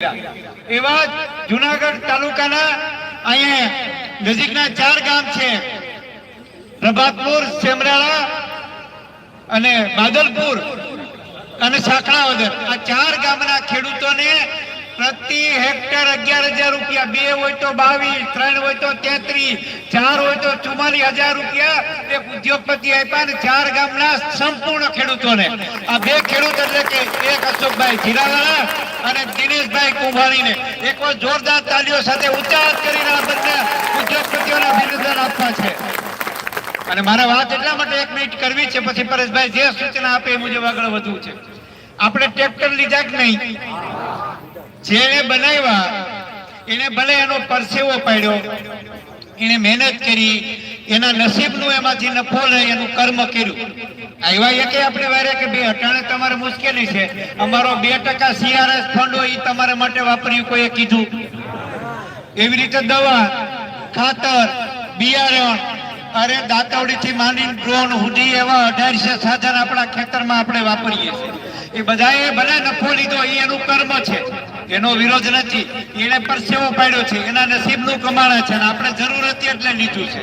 એવા જુનાગઢ તાલુકાના અહીંયા નજીકના 4 ગામ છે, પ્રભાતપુર, સેમરાળા અને બાદલપુર અને સાંકળાવદર। આ 4 ગામના ખેડૂતોને પ્રતિ હેક્ટર 11,000 રૂપિયા, 2 હોય તો 22, 3 હોય તો 33, 4 હોય તો 44,000 રૂપિયા એક ઉદ્યોગપતિ આપ્યા ને 4 ગામના સંપૂર્ણ ખેડૂતોને। આ 2 ખેડૂત એટલે કે એક અશોકભાઈ જીરાવાળા અને દિનેશભાઈ કુંભાણીને એકવાર જોરદાર તાલીઓ સાથે ઊંચા હાથ કરીને આ બંને ઉદ્યોગપતિઓના અભિનંદન આપવા છે। અને મારા વાત એટલા માટે 1 મિનિટ કરવી છે, પછી પરેશભાઈ જે સૂચના આપે એ મુજબ આગળ વધવું છે। આપણે ટ્રેક્ટર લીધા કે નહીં, જેને બનાવ્યા એને ભલે એનો પરસેવો પાડ્યો, એને મહેનત કરી, એના નસીબનું એમાંથી નફો લઈ એનું કર્મ કર્યું। આવ્યા કે આપણે વારે કે ભાઈ અટાણે તમારે મુશ્કેલી છે, અમારો 2% CRS ફંડ હોય એ તમારા માટે વાપર્યું, કોઈએ કીધું? એવી રીતે દવા, ખાતર, બિયારણ, અરે દાતવડી થી માંડીને ડ્રોન સુધી એવા 1800 સાધન આપણા ખેતરમાં આપણે વાપરીએ છીએ। એ બધાએ ભલે નફો લીધો, એ એનું કર્મ છે, એનો વિરોધ નથી, એને પરસેવો પાડ્યો છે, એના નસીબનું કમાણા છે, આપણે જરૂર હતી એટલે લીધું છે।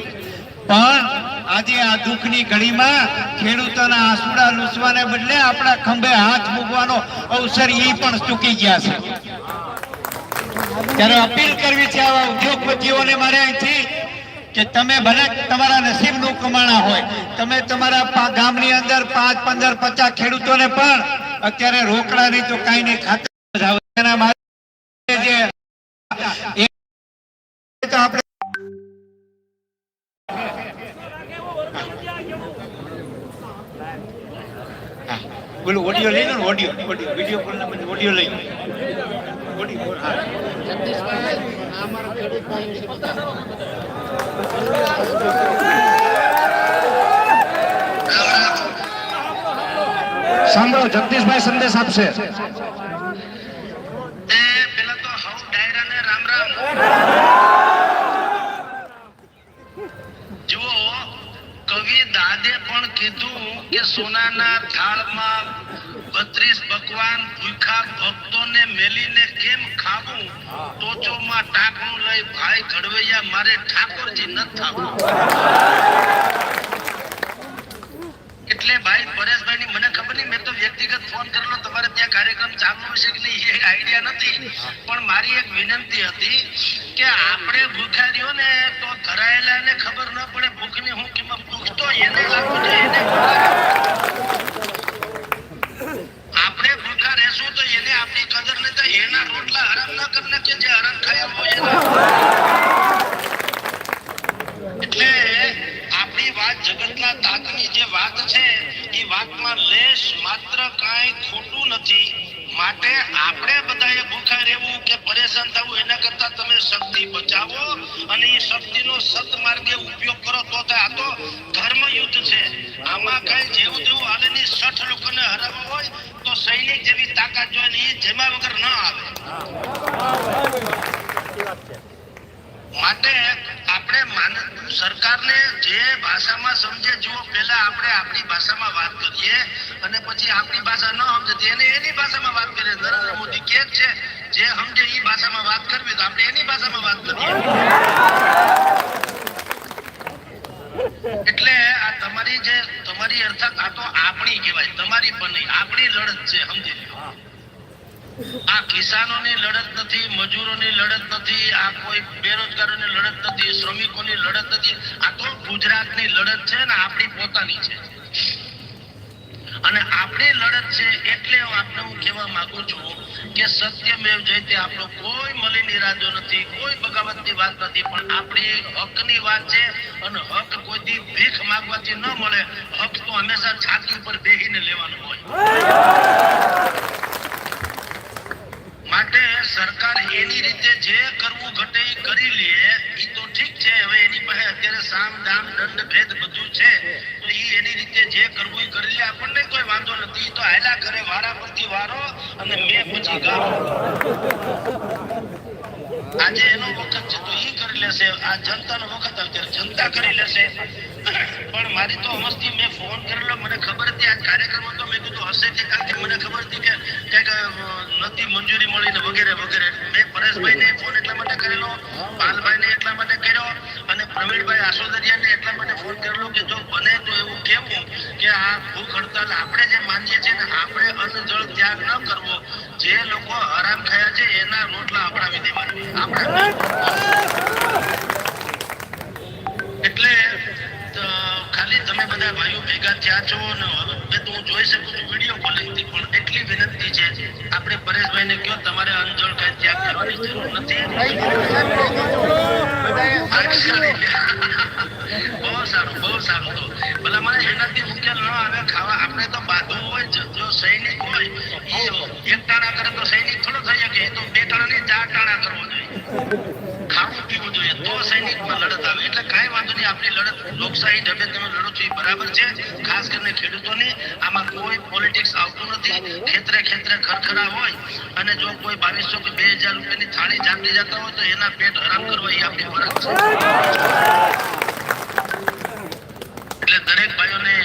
પણ આજે આ દુઃખની ઘડીમાં ખેડૂતોના આંસુડા લૂસવાને બદલે આપણા ખંભે હાથ મૂકવાનો અવસર એ પણ ચૂકી ગયા છે। ત્યારે અપીલ કરવી છે આવા ઉદ્યોગપતિઓને મારે અહીંથી કે તમે ભલે તમારા નસીબનું કમાણા હોય, તમે તમારા ગામની અંદર 5, 15, 50 ખેડૂતોને પણ અત્યારે રોકડા નહીં તો કાંઈ નહીં ખાતર આપણે બોલો ઓડિયો લઈ લો ને, ઓડિયો વિડીયો કોલ ના બદલે ઓડિયો લઈ લો, સાંભળો, જગદીશભાઈ સંદેશ આપશે। પેલા તો હવ ડાયરાને રામ રામ। જુઓ, કવિ દાદે પણ કીધું કે સોનાના થાળમાં 32 પકવાન ભૂખા ભક્તોને મેલીને કેમ ખાવું, ટોચોમાં ટાંકણું લઈ ભાઈ ઘડવૈયા મારે ઠાકોરજી ન થાવું। એટલે ભાઈ પરેશભાઈ ની મને ખબર નહીં, મેં તો વ્યક્તિગત ફોન કરેલો, તમારે ત્યાં કાર્યક્રમ ચાલુ હશે કે નહીં એ આઈડિયા નથી, પણ મારી એક વિનંતી હતી કે આપણે ભૂખ્યા રહ્યો ને તો ધરાયેલા ને ખબર ન પડે ભૂખની હું કિંમત, ભૂખ તો એને લાગુ છે, એને આપણે ભૂખા રહેશું તો એને આપણી કદર નહીં થાય, એના રોટલા હરામ ન કરીને કે જે હરામ ખાયા હોય એટલે આપણી વાત જગતના તાતની જે વાત છે એ વાતમાં લેશ માત્ર કાંઈ ખોટું નથી। માટે આપણે બધાએ ભૂખા રહેવું કે પરેશાન થવું એના કરતા તમે શક્તિ બચાવો અને એ શક્તિનો સત્માર્ગે ઉપયોગ કરો તો આ તો ધર્મ યુદ્ધ છે। આમાં કઈ જેવું તેવું હાલેની 60 લોકોને હરાવવા હોય તો સૈનિક જેવી તાકાત જોઈએ, એ જેમાં વગર ન આવે। માટે આપણે સરકારને જે ભાષામાં સમજે, જુઓ પહેલા આપણે આપણી ભાષામાં વાત કરીએ અને પછી આપણી ભાષા ન સમજે એને એની ભાષામાં વાત કરીએ। નરેન્દ્ર મોદી કહે છે જે સમજે એ ભાષામાં વાત કરવી તો આપણે એની ભાષામાં વાત કરીએ। એટલે આ તમારી અર્થાત આ તો આપણી કહેવાય, તમારી પણ નહીં, આપણી લડત છે, સમજી લો। આ કિસાનોની લડત નથી, મજૂરોની લડત નથી, આ કોઈ બેરોજગારોની લડત નથી, શ્રમિકોની લડત નથી, આ તો ગુજરાતની લડત છે ને આપણી પોતાની છે। અને આપણી લડત છે એટલે આપને હું કહેવા માંગુ છું કે સત્યમેવ જયતે આપણો કોઈ મલિન ઈરાદો નથી, કોઈ બગાવતની વાત નથી, પણ આપણી હકની વાત છે અને હક કોઈથી ભીખ માંગવાથી ન મળે, હક તો હંમેશા છાતી ઉપર બેહીને લેવાનું હોય। માટે સરકાર એની રીતે જે કરવું ઘટે એ કરી લે એ તો ઠીક છે। હવે એની પાસે અત્યારે સામ દામ દંડ ભેદ બધું છે તો એની રીતે જે કરવું એ કરી લે, આપણને કોઈ વાંધો નથી, તો હાલ્યા કરે વારા પરથી વારો અને મેં પછી ગામ। આજે એનો વખત છે તો એ કરી લેશે, આ જનતાનો વખત અત્યારે જનતા કરી લેશે। પણ મારી તો અમસ્તી મેં ફોન કરેલો, મને ખબર હતી આ કાર્યક્રમ હતો, મેં કીધું હશે કે કાલથી મને ખબર હતી કે કંઈક નથી મંજૂરી મળી ને વગેરે વગેરે. મેં પરેશભાઈને ફોન એટલા માટે કરેલો, પાલભાઈને એટલા માટે કર્યો અને પ્રવીણભાઈ આસોદરિયાને એટલા માટે ફોન કરેલો કે જો બને તો એવું કહેવું કે આ ભૂખ હડતાલ આપણે જે માનીએ છીએ ને, આપણે અન્ન જળ ત્યાગ ન કરવો. જે લોકો હરામ ખાયા છે એના રોટલા આપણાવી દેવાના આપણે. એટલે ખાલી તમે બધા ભાઈઓ ભેગા થયા છો ને હવે તો હું જોઈ શકું છું વિડીયો કોલિંગ થી, પણ એટલી વિનંતી છે આપણે પરેશભાઈને કહો તમારે અંજળ કઈ ત્યાગ કરવાની જરૂર નથી. બહુ સારું, બહુ સારું. તો ભલા મને એનાથી મુખ્ય ન આવે ખાવા, આપણે તો બાંધવું હોય. જો સૈનિક હોય એ એક ટાણા કરે તો સૈનિક થોડો થઈ શકે, એ તો 2 ટાણા નહીં 4 ટાણા કરવો જોઈએ, ખાવું પીવું જોઈએ, તો સૈનિકમાં લડત આવે. એટલે કાંઈ વાંધો નહીં, આપણી લડત લોકશાહી ઢબે તમે લડો છો એ બરાબર છે. ખાસ કરીને ખેડૂતોની આમાં કોઈ પોલિટિક્સ આવતું નથી. ખેતરે ખેતરે ખરખરા હોય અને જો કોઈ 2200 કે 2000 રૂપિયાની થાળી જાતી જતા હોય તો એના પેટ હરામ કરવા એ આપણી ફરજ છે. એટલે દરેક ભાઈઓને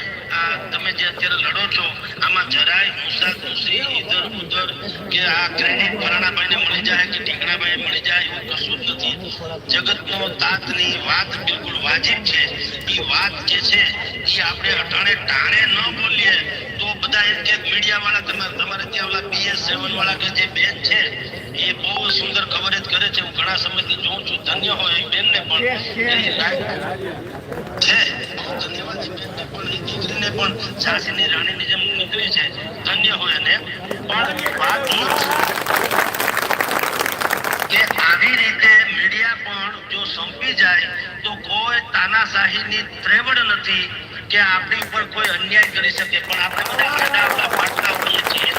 તમે જે અત્યારે લડો છો આમાં જરાય મુસાફરી ઇધર ઉધર કે આ ક્રેડિટ ફલાણાભાઈને મળી જાય કે ઢીકણાભાઈ મળી જાય એવું કશું જ નથી. જગતનો તાતની વાત બિલકુલ વાજિબ છે. એ વાત જે છે એ આપણે અટાણે ટાણે ન બોલીએ તો બધા એમ કે મીડિયા વાળા તમારે ત્યાં ઓલા BS7 વાળા કે જે બેન છે એ બહુ સુંદર કવરેજ કરે છે. હું ઘણા સમયથી જોઉં છું. ધન્ય હોય એ બેનને પણ છે, ધન્યવાદ એ બેનને પણ, એ દીકરીને પણ ઝાંસીની રાણીની જેમ નીકળી છે, ધન્ય હોય. અને પણ વાત કે આવી રીતે મીડિયા પણ જો સંપી જાય તો કોઈ તાનાશાહીની ત્રેવડ નથી કે આપણી ઉપર કોઈ અન્યાય કરી શકે. પણ આપણે બધા આડા પાટલા હોઈએ છીએ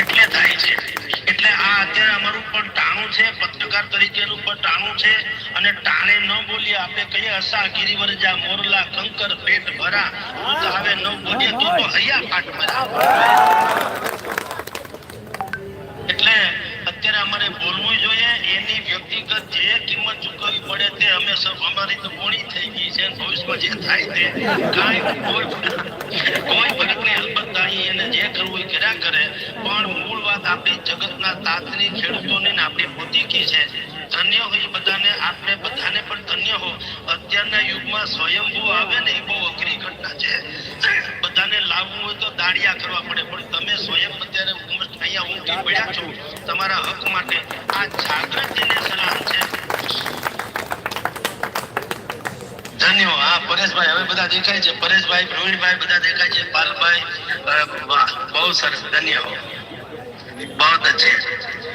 એટલે થાય છે. એટલે આ અત્યારે અમારું પણ ટાણું છે, પત્રકાર તરીકેનું પણ ટાણું છે. અને ટાણે ન બોલીએ આપણે કહીએ હસા ગિરિવર જા મોરલા કંકર પેટ ભરા, ભૂત આવે ન બોલીએ તો હૈયા પાટ ભરા. એટલે અત્યારે અમારે બોલવું જોઈએ. એની વ્યક્તિગત જે કિંમત ચૂકવવી પડે તે અમે અમારી તો કોણી થઈ ગઈ છે. ભવિષ્યમાં જે થાય તે કાંઈ કોઈ ફરક નહીં. અલબત્ત એને જે કરવું એ કર્યા કરે, પણ મૂળ વાત આપણી જગતના તાતની ખેડૂતોની ને આપણી પોતીકી છે. ધન્ય હોય બધાને, આપણે બધાને પણ ધન્ય હો. અત્યારના યુગમાં સ્વયંભૂ આવે ને એ બહુ અઘરી ઘટના છે. બધાને લાવવું હોય તો દાડિયા કરવા પડે, પણ તમે સ્વયં અત્યારે અહીંયા ઊંઘી પડ્યા છો તમારા હક માટે. આ જાગૃતિને સલામ છે. ધન્યો. હા પરેશભાઈ હવે બધા દેખાય છે. પરેશભાઈ, પ્રવીણભાઈ બધા દેખાય છે. પાલભાઈ, વાહ બહુ સરસ, ધન્ય હો, બહુ અચ્છે,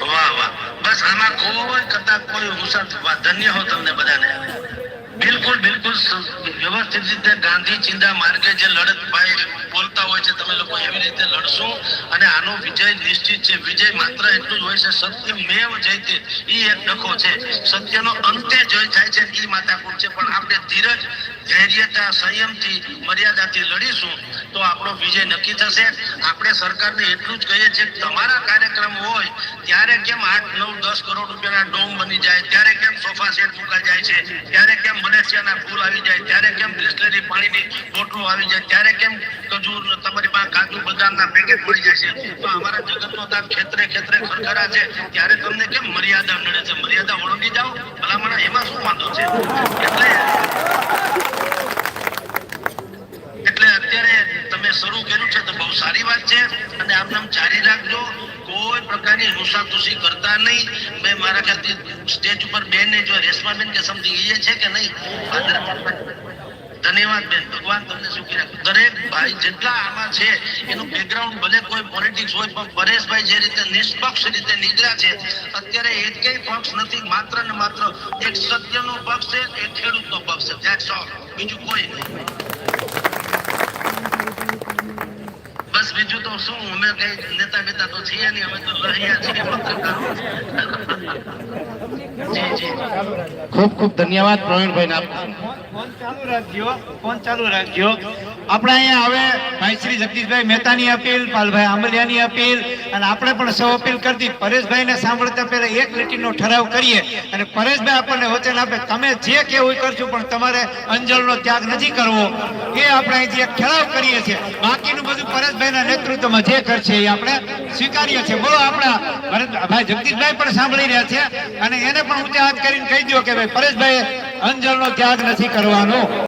વાહ વાહ. બસ આમાં કોઈ કદાચ કોઈ હુસત, ધન્ય હો તમને બધાને. બિલકુલ બિલકુલ વ્યવસ્થિત રીતે ગાંધી ચિંતા માર્ગે જે લડત ભાઈ બોલતા હોય છે તમે લોકો એવી રીતે લડશો અને આનો વિજય નિશ્ચિત છે. વિજય માત્ર એટલું જ હોય છે, સત્યમેવ જયતે, એ એક ડખો છે. સત્યનો અંતે જય થાય છે એ માતાકૂટ છે. પણ આપણે ધીરજ, ધૈર્યતા, સંયમથી, મર્યાદાથી લડીશું તો આપણો વિજય નક્કી થશે. આપણે સરકારને એટલું જ કહીએ છીએ કે તમારા કાર્યક્રમ હોય ત્યારે કેમ 8, 9, 10 કરોડ રૂપિયાના ડોમ બની જાય, ત્યારે કેમ સોફા સેટ મુકાઈ જાય છે, ત્યારે કેમ મલેશિયાના ફૂલ આવી જાય, ત્યારે કેમ બિસ્લેરી પાણીની બોટલો આવી જાય, ત્યારે કેમ ખજૂર તમારી પાસે કાજુ બદામના પેકેટ મળી જાય છે. તો અમારા જગતનો તાત ખેતરે ખેતરે ખરખરા છે, ત્યારે તમને કેમ મર્યાદા નડે છે? મર્યાદા ઓળંગી જાઓ ભલામણ, એમાં શું વાંધો છે? એટલે અત્યારે તમે શરૂ કર્યું છે તો બહુ સારી વાત છે અને આમ નામ જારી રાખજો. કોઈ પ્રકારની રૂસાતુસી કરતા નહીં. મેં મારા ખ્યાલથી સ્ટેજ ઉપર બેન ને જો રેશમાબેન કે સમથિંગ એ છે કે નહીં? ધન્યવાદ બેન, ભગવાન તમને સુખી રાખે. દરેક ભાઈ જેટલા આમાં છે એનું બેકગ્રાઉન્ડ ભલે કોઈ પોલિટિક્સ હોય, પણ પરેશભાઈ જે રીતે નિષ્પક્ષ રીતે નીકળ્યા છે, અત્યારે એકેય પક્ષ નથી, માત્ર ને માત્ર એક સત્યનો પક્ષ છે, એક ખેડૂતનો પક્ષ છે. ધેટ્સ ઓલ, બીજું કોઈ નહીં. બસ બીજું તો શું, અમે કઈ નેતા બેતા તો છીએ નહીં, અમે તો રહ્યા છીએ પત્રકારો. જી જી, ખૂબ ખૂબ ધન્યવાદ પ્રવીણભાઈ. ફોન ચાલુ રાખજો. આપણે અહીંયા હવે ભાઈ શ્રી જગદીશભાઈ મહેતાની અપીલ, પાલભાઈ આંબલિયાની અપીલ અને આપણે પણ સૌ અપીલ કરતી પરેશભાઈને સાંભળતા પહેલા એક લીટીનો ઠરાવ કરીએ અને પરેશભાઈ આપણને વચન આપે તમે જે કહેવું એ કરશું પણ તમારે અંજળનો ત્યાગ નથી કરવો. એ આપણે અહીંથી એક ઠરાવ કરીએ છીએ. બાકીનું બધું પરેશભાઈના નેતૃત્વમાં જે કરશે એ આપણે સ્વીકારીએ છીએ. બોલો આપણા ભાઈ જગદીશભાઈ પણ સાંભળી રહ્યા છે અને એને પણ ઊંચા હાથ કરીને કહી દો કે ભાઈ પરેશભાઈ અંજળનો ત્યાગ નથી કરવાનો.